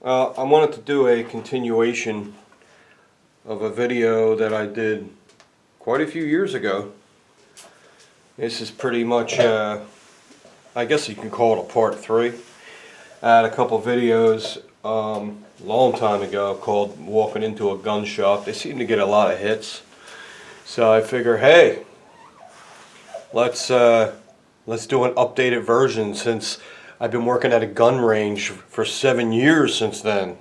I wanted to do a continuation of a video that I did quite a few years ago. This is pretty much, I guess you can call it a part 3. I had a couple videos long time ago called Walking into a Gun Shop. They seem to get a lot of hits. So I figure, hey, let's do an updated version since I've been working at a gun range for 7 years since then.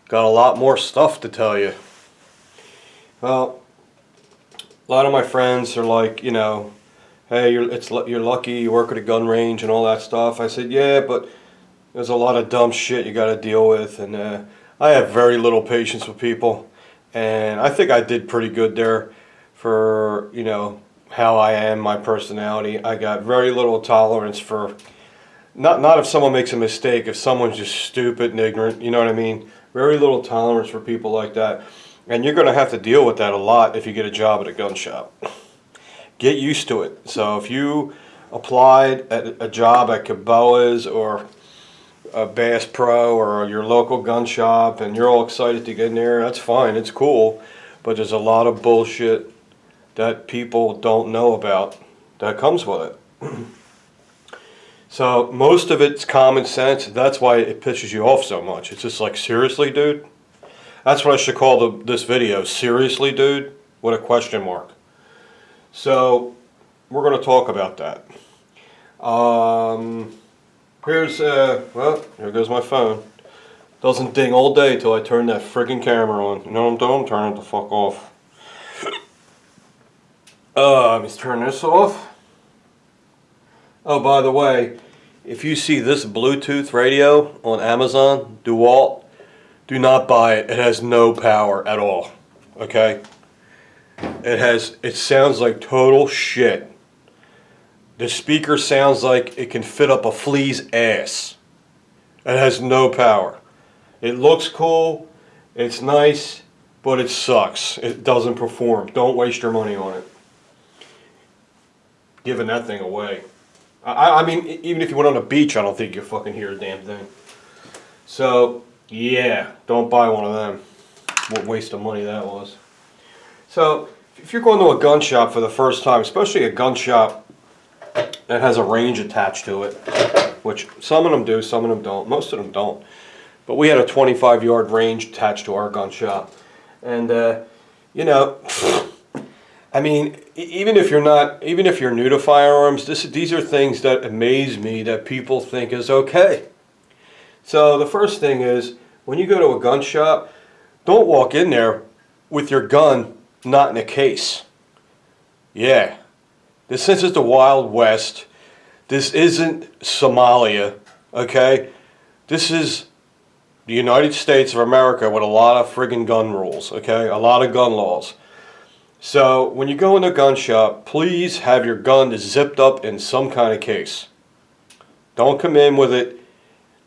Got a lot more stuff to tell you. Well, a lot of my friends are like, you know, hey, you're lucky you work at a gun range and all that stuff. I said, yeah, but there's a lot of dumb shit you got to deal with, and I have very little patience with people, and I think I did pretty good there for, you know, how I am, my personality. I got very little tolerance for, not if someone makes a mistake, if someone's just stupid and ignorant, you know what I mean? Very little tolerance for people like that. And you're going to have to deal with that a lot if you get a job at a gun shop. Get used to it. So if you applied at a job at Cabela's or a Bass Pro or your local gun shop and you're all excited to get in there, that's fine, it's cool. But there's a lot of bullshit that people don't know about that comes with it. So most of it's common sense. That's why it pisses you off so much. It's just like, seriously, dude? That's what I should call this video. Seriously, dude? With a question mark. So we're going to talk about that. Well, here goes my phone. Doesn't ding all day till I turn that friggin' camera on. You know what I'm doing? Turn it the fuck off. Let me turn this off. Oh, by the way, if you see this Bluetooth radio on Amazon, DeWalt, do not buy it. It has no power at all. Okay? It sounds like total shit. The speaker sounds like it can fit up a flea's ass. It has no power. It looks cool, it's nice, but it sucks. It doesn't perform. Don't waste your money on it. Giving that thing away. I mean, even if you went on a beach, I don't think you'd fucking hear a damn thing. So, yeah, don't buy one of them. What waste of money that was. So, if you're going to a gun shop for the first time, especially a gun shop that has a range attached to it, which some of them do, some of them don't, most of them don't. But we had a 25-yard range attached to our gun shop. And, you know, I mean, even if you're new to firearms, these are things that amaze me that people think is okay. So the first thing is, when you go to a gun shop, don't walk in there with your gun not in a case. Yeah. Since it's the Wild West, this isn't Somalia, okay? This is the United States of America with a lot of friggin' gun rules, okay? A lot of gun laws. So when you go in a gun shop, please have your gun zipped up in some kind of case. Don't come in with it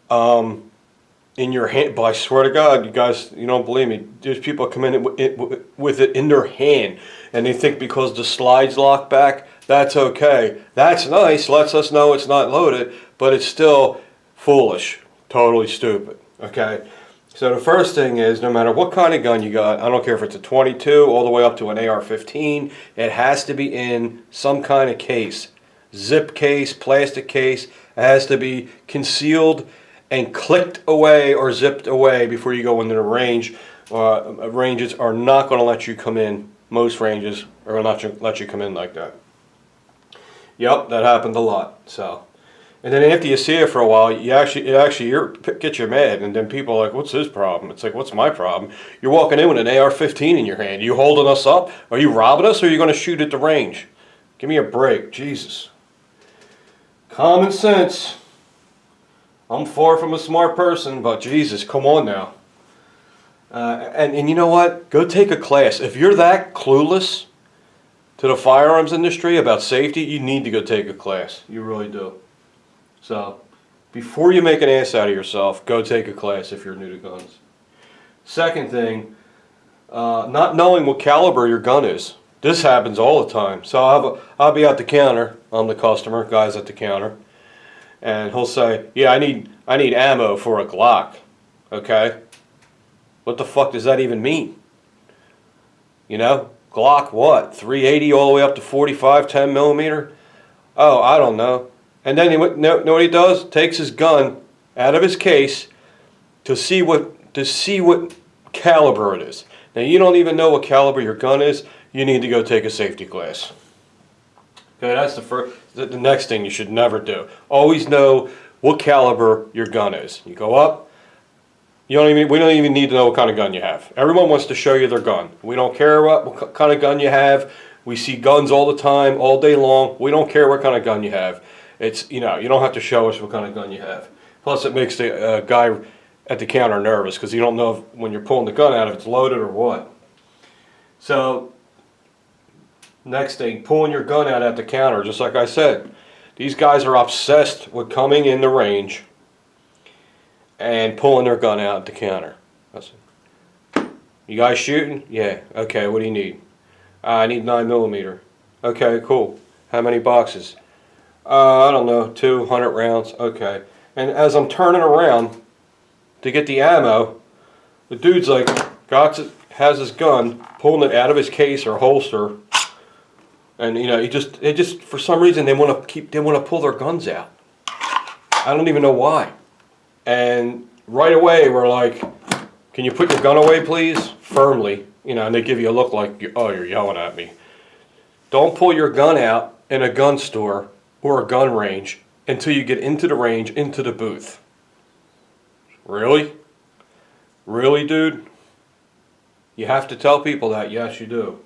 in your hand. But I swear to God, you guys, you don't believe me. There's people come in with it in their hand, and they think because the slides lock back, that's okay. That's nice, lets us know it's not loaded, but it's still foolish, totally stupid, okay? So the first thing is, no matter what kind of gun you got, I don't care if it's a 22 all the way up to an AR-15, it has to be in some kind of case. Zip case, plastic case, it has to be concealed and clicked away or zipped away before you go into the range. Ranges are not going to let you come in. Most ranges are going to let you come in like that. Yep, that happened a lot. So, and then after you see it for a while, it gets you mad, and then people are like, "What's his problem?" It's like, "What's my problem?" You're walking in with an AR-15 in your hand. Are you holding us up? Are you robbing us? Or are you going to shoot at the range? Give me a break, Jesus. Common sense. I'm far from a smart person, but Jesus, come on now. And you know what? Go take a class. If you're that clueless to the firearms industry about safety, you need to go take a class. You really do. So, before you make an ass out of yourself, go take a class if you're new to guns. Second thing, not knowing what caliber your gun is. This happens all the time. So I'll be at the counter. I'm the customer, guy's at the counter. And he'll say, yeah, I need ammo for a Glock. Okay? What the fuck does that even mean? You know? Glock what? 380 all the way up to 45, 10 millimeter? Oh, I don't know. And then know what he does? Takes his gun out of his case to see what caliber it is. Now you don't even know what caliber your gun is. You need to go take a safety class. Okay, that's the next thing you should never do. Always know what caliber your gun is. You go up. We don't even need to know what kind of gun you have. Everyone wants to show you their gun. We don't care what kind of gun you have. We see guns all the time, all day long. We don't care what kind of gun you have. It's, you don't have to show us what kind of gun you have. Plus, it makes the guy at the counter nervous because you don't know when you're pulling the gun out if it's loaded or what. So, next thing, pulling your gun out at the counter, just like I said. These guys are obsessed with coming in the range and pulling their gun out at the counter. You guys shooting? Yeah. Okay, what do you need? I need 9 millimeter. Okay, cool. How many boxes? I don't know, 200 rounds. Okay. And as I'm turning around to get the ammo, the dude's like, has his gun, pulling it out of his case or holster, and it just for some reason they want to pull their guns out. I don't even know why. And right away we're like, can you put your gun away, please? Firmly, and they give you a look like, oh, you're yelling at me. Don't pull your gun out in a gun store or a gun range until you get into the range, into the booth. Really? Really, dude? You have to tell people that. Yes, you do.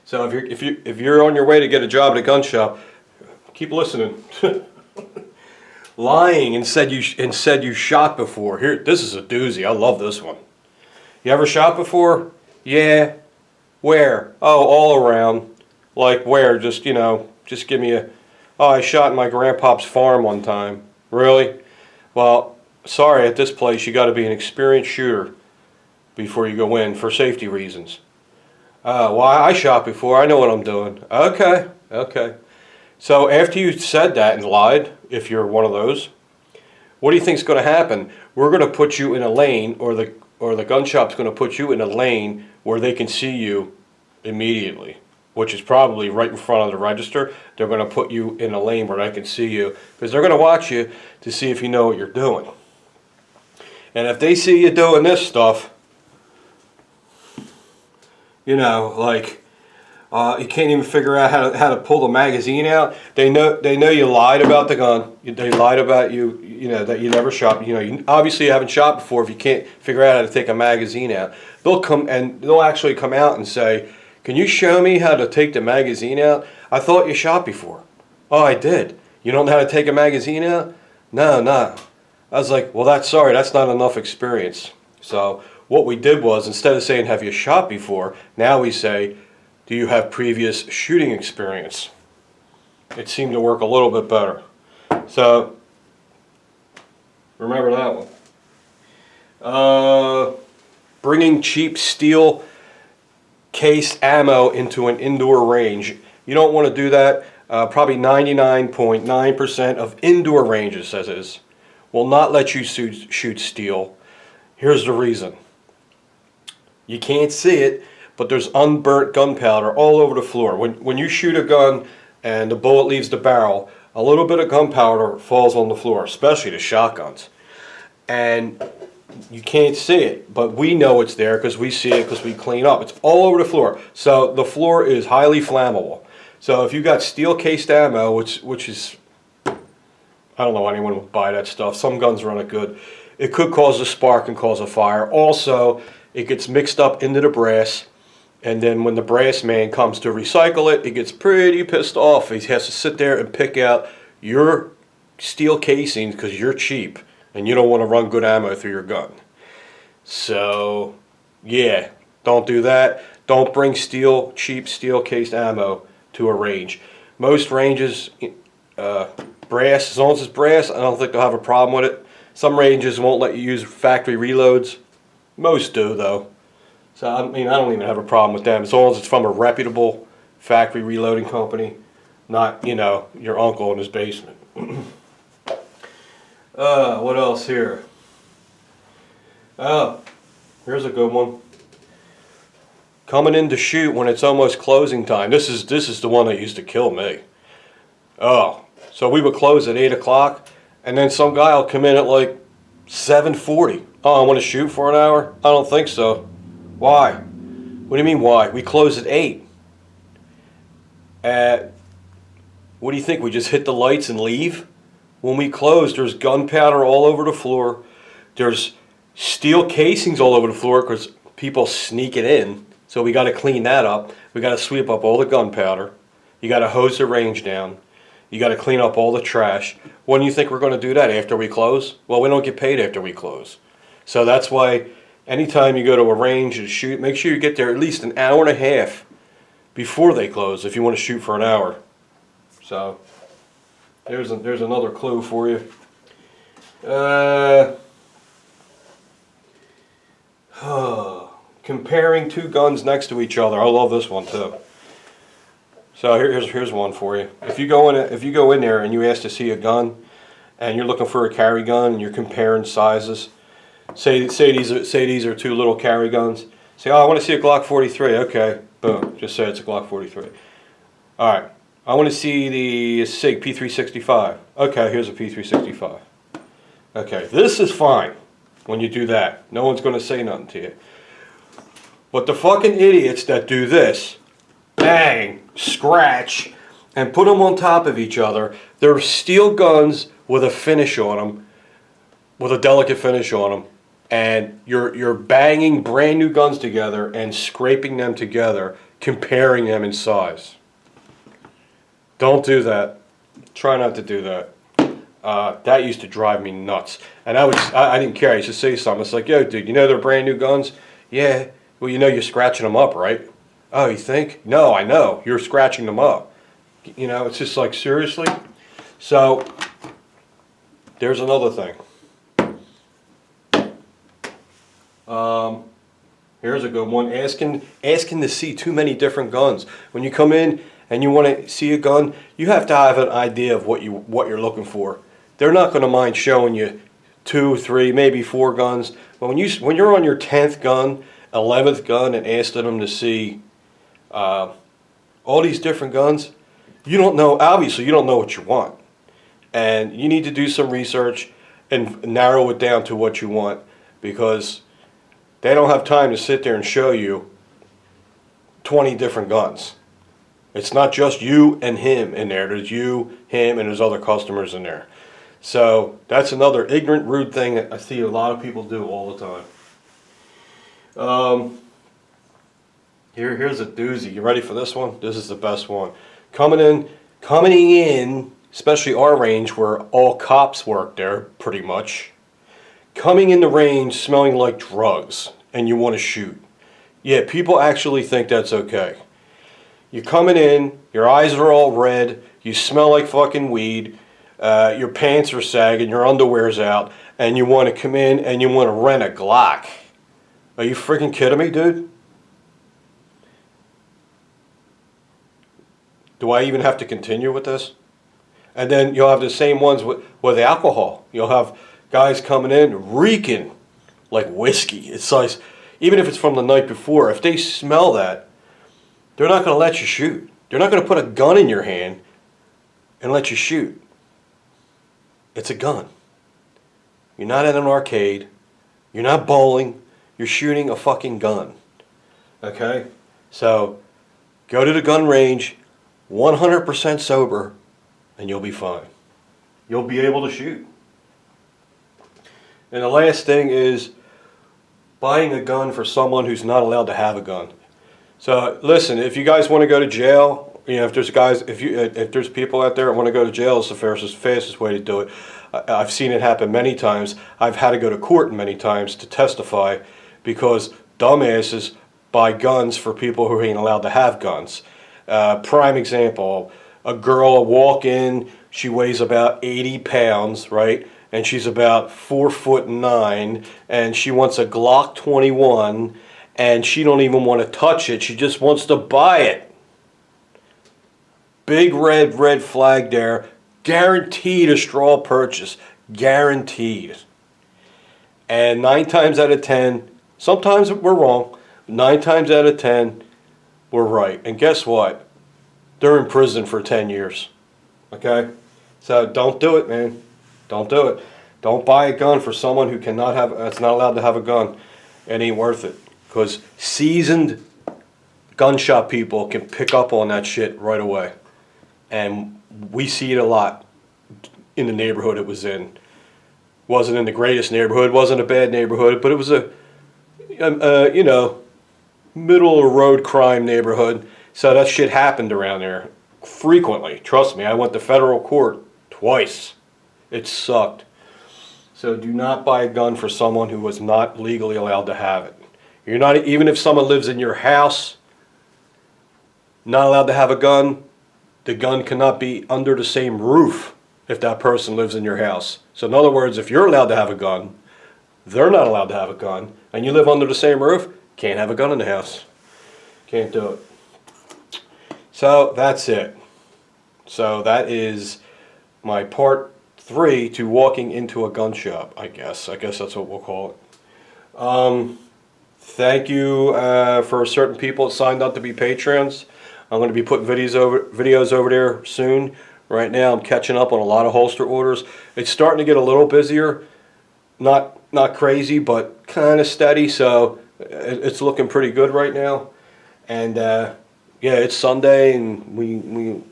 So if you're on your way to get a job at a gun shop, keep listening. Lying and said you shot before. Here, this is a doozy. I love this one. You ever shot before? Yeah. Where? Oh, all around. Like where? Just just give me a. Oh, I shot in my grandpa's farm one time. Really? Well, sorry. At this place, you got to be an experienced shooter before you go in for safety reasons. Well, I shot before. I know what I'm doing. Okay. Okay. So after you said that and lied, if you're one of those, what do you think's going to happen? We're going to put you in a lane, or the gun shop's going to put you in a lane where they can see you immediately, which is probably right in front of the register. They're going to put you in a lane where they can see you because they're going to watch you to see if you know what you're doing. And if they see you doing this stuff, like you can't even figure out how to pull the magazine out. They know you lied about the gun. They lied about that you never shot. You obviously haven't shot before if you can't figure out how to take a magazine out. They'll actually come out and say, "Can you show me how to take the magazine out? I thought you shot before." "Oh, I did. You don't know how to take a magazine out?" No. I was like, "Well, that's not enough experience." So what we did was, instead of saying, "Have you shot before?" now we say, "Do you have previous shooting experience?" It seemed to work a little bit better. So, remember that one. Bringing cheap steel cased ammo into an indoor range. You don't want to do that. Probably 99.9% of indoor ranges, as is, will not let you shoot steel. Here's the reason. You can't see it, but there's unburnt gunpowder all over the floor. When you shoot a gun and the bullet leaves the barrel, a little bit of gunpowder falls on the floor, especially the shotguns. And you can't see it, but we know it's there because we see it because we clean up. It's all over the floor. So the floor is highly flammable. So if you got steel cased ammo, which is, I don't know why anyone would buy that stuff. Some guns run it good. It could cause a spark and cause a fire. Also, it gets mixed up into the brass. And then when the brass man comes to recycle it, he gets pretty pissed off. He has to sit there and pick out your steel casings because you're cheap and you don't want to run good ammo through your gun. So, yeah, don't do that. Don't bring cheap steel cased ammo to a range. Most ranges, brass, as long as it's brass, I don't think they'll have a problem with it. Some ranges won't let you use factory reloads. Most do, though. So, I don't even have a problem with them as long as it's from a reputable factory reloading company, not, your uncle in his basement. What else here? Oh, here's a good one. Coming in to shoot when it's almost closing time. This is the one that used to kill me. Oh, so we would close at 8 o'clock, and then some guy will come in at like 7:40. Oh, I want to shoot for an hour? I don't think so. Why? What do you mean why? We close at 8. What do you think? We just hit the lights and leave? When we close, there's gunpowder all over the floor. There's steel casings all over the floor because people sneak it in. So we got to clean that up. We got to sweep up all the gunpowder. You got to hose the range down. You got to clean up all the trash. When do you think we're going to do that? After we close? Well, we don't get paid after we close. So that's why anytime you go to a range to shoot, make sure you get there at least an hour and a half before they close if you want to shoot for an hour. So there's another clue for you. Comparing two guns next to each other. I love this one too. So here's one for you. If you go in there and you ask to see a gun, and you're looking for a carry gun, and you're comparing sizes. Say these are two little carry guns. Say, oh, I want to see a Glock 43. Okay, boom. Just say it's a Glock 43. All right. I want to see the SIG P365. Okay, here's a P365. Okay, this is fine when you do that. No one's going to say nothing to you. But the fucking idiots that do this, bang, scratch, and put them on top of each other, they're steel guns with a finish on them, with a delicate finish on them, and you're banging brand new guns together and scraping them together, comparing them in size. Don't do that. Try not to do that. That used to drive me nuts. And I didn't care. I used to say something. It's like, yo, dude, you know they're brand new guns? Yeah. Well, you know you're scratching them up, right? Oh, you think? No, I know. You're scratching them up. You know, it's just like, seriously? So, there's another thing. Here's a good one. Asking to see too many different guns. When you come in and you want to see a gun, you have to have an idea of what you're looking for. They're not going to mind showing you 2, 3, maybe 4 guns. But when you're on your 10th gun, 11th gun, and asking them to see all these different guns, you don't know. Obviously, you don't know what you want, and you need to do some research and narrow it down to what you want, because they don't have time to sit there and show you 20 different guns. It's not just you and him in there. There's you, him, and there's other customers in there. So that's another ignorant, rude thing that I see a lot of people do all the time. Here's a doozy. You ready for this one? This is the best one. Coming in, especially our range where all cops work there, pretty much. Coming in the range smelling like drugs, and you want to shoot. Yeah, people actually think that's okay. You're coming in, your eyes are all red, you smell like fucking weed, your pants are sagging, your underwear's out, and you want to come in and you want to rent a Glock. Are you freaking kidding me, dude? Do I even have to continue with this? And then you'll have the same ones with alcohol. You'll have guys coming in reeking like whiskey. It's like, even if it's from the night before, if they smell that, they're not going to let you shoot. They're not going to put a gun in your hand and let you shoot. It's a gun. You're not at an arcade. You're not bowling. You're shooting a fucking gun. Okay? So, go to the gun range 100% sober, and you'll be fine. You'll be able to shoot. And the last thing is buying a gun for someone who's not allowed to have a gun. So listen, if you guys want to go to jail, you know, if there's people out there that want to go to jail, it's the fastest way to do it. I've seen it happen many times. I've had to go to court many times to testify because dumbasses buy guns for people who ain't allowed to have guns. Prime example, a girl will walk in, she weighs about 80 pounds, right? And she's about 4'9", and she wants a Glock 21, and she don't even want to touch it. She just wants to buy it. Big red flag there. Guaranteed a straw purchase. Guaranteed. And 9 times out of 10, sometimes we're wrong, 9 times out of 10, we're right. And guess what? They're in prison for 10 years. Okay? So don't do it, man. Don't do it. Don't buy a gun for someone who that's not allowed to have a gun. It ain't worth it. Because seasoned gunshot people can pick up on that shit right away. And we see it a lot in the neighborhood it was in. Wasn't in the greatest neighborhood, wasn't a bad neighborhood, but it was a middle of the road crime neighborhood. So that shit happened around there frequently. Trust me, I went to federal court twice. It sucked. So do not buy a gun for someone who was not legally allowed to have it. You're not, even if someone lives in your house, not allowed to have a gun, the gun cannot be under the same roof if that person lives in your house. So in other words, if you're allowed to have a gun, they're not allowed to have a gun, and you live under the same roof, can't have a gun in the house. Can't do it. So that's it. So that is my part 3 to walking into a gun shop, I guess. I guess that's what we'll call it. Thank you for certain people that signed up to be patrons. I'm going to be putting videos over there soon. Right now I'm catching up on a lot of holster orders. It's starting to get a little busier. Not crazy, but kind of steady. So it's looking pretty good right now. And yeah, it's Sunday, and we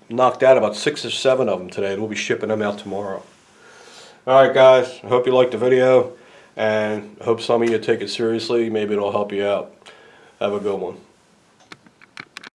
knocked out about 6 or 7 of them today. We'll be shipping them out tomorrow. Alright guys, I hope you liked the video, and I hope some of you take it seriously. Maybe it'll help you out. Have a good one.